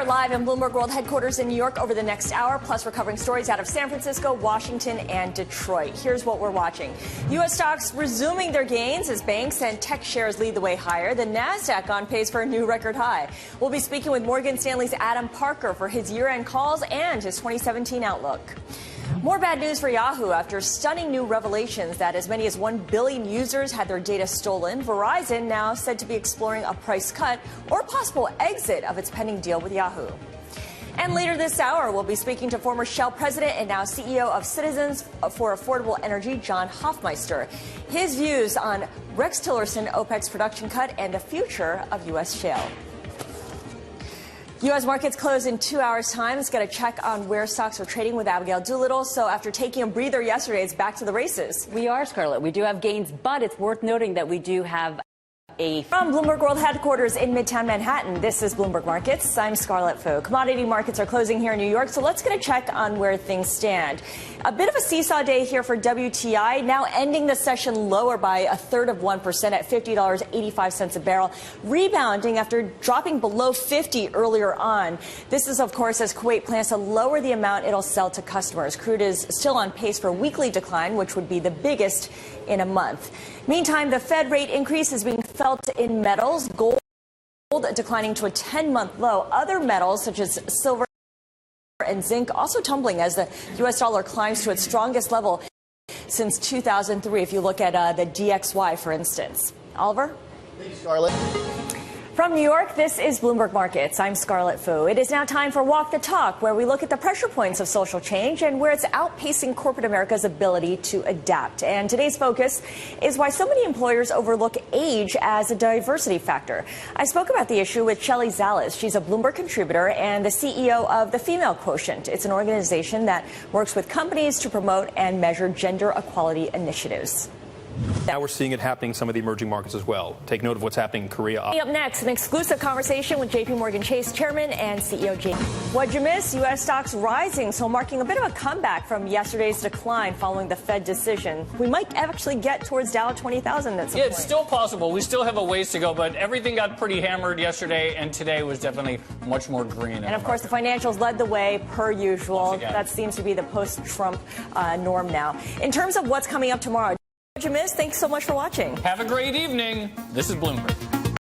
are live in Bloomberg World Headquarters in New York over the next hour, plus we're covering stories out of San Francisco, Washington, and Detroit. Here's what we're watching. U.S. stocks resuming their gains as banks and tech shares lead the way higher. The NASDAQ on pace for a new record high. We'll be speaking with Morgan Stanley's Adam Parker for his year-end calls and his 2017 outlook. More bad news for Yahoo after stunning new revelations that as many as 1 billion users had their data stolen. Verizon now said to be exploring a price cut or possible exit of its pending deal with Yahoo. And later this hour, we'll be speaking to former Shell president and now CEO of Citizens for Affordable Energy, John Hofmeister. His views on Rex Tillerson, OPEC's production cut, and the future of U.S. shale. U.S. markets close in 2 hours' time. Let's get a check on where stocks are trading with Abigail Doolittle. So after taking a breather yesterday, it's back to the races. We are, Scarlet. We do have gains, but it's worth noting that we do have From Bloomberg World Headquarters in Midtown Manhattan, this is Bloomberg Markets. I'm Scarlet Fu. Commodity markets are closing here in New York, so let's get a check on where things stand. A bit of a seesaw day here for WTI, now ending the session lower by 1/3% at $50.85 a barrel, rebounding after dropping below 50 earlier on. This is, of course, as Kuwait plans to lower the amount it'll sell to customers. Crude is still on pace for a weekly decline, which would be the biggest in a month. Meantime, the Fed rate increase is being felt in metals. Gold declining to a 10-month low. Other metals, such as silver and zinc, also tumbling as the U.S. dollar climbs to its strongest level since 2003, if you look at the DXY, for instance. Oliver? Thank you, Scarlett. From New York, this is Bloomberg Markets. I'm Scarlet Fu. It is now time for Walk the Talk, where we look at the pressure points of social change and where it's outpacing corporate America's ability to adapt. And today's focus is why so many employers overlook age as a diversity factor. I spoke about the issue with Shelley Zales. She's a Bloomberg contributor and the CEO of the Female Quotient. It's an organization that works with companies to promote and measure gender equality initiatives. Now we're seeing it happening in some of the emerging markets as well. Take note of what's happening in Korea. Up next, an exclusive conversation with JP Morgan Chase Chairman and CEO Jay. What'd you miss? U.S. stocks rising, so marking a bit of a comeback from yesterday's decline following the Fed decision. We might actually get towards Dow 20,000 at some point. It's still possible. We still have a ways to go, but everything got pretty hammered yesterday, and today was definitely much more green. And of course, the financials led the way per usual. That seems to be the post-Trump norm now. In terms of what's coming up tomorrow, what'd you miss? Thanks so much for watching. Have a great evening. This is Bloomberg.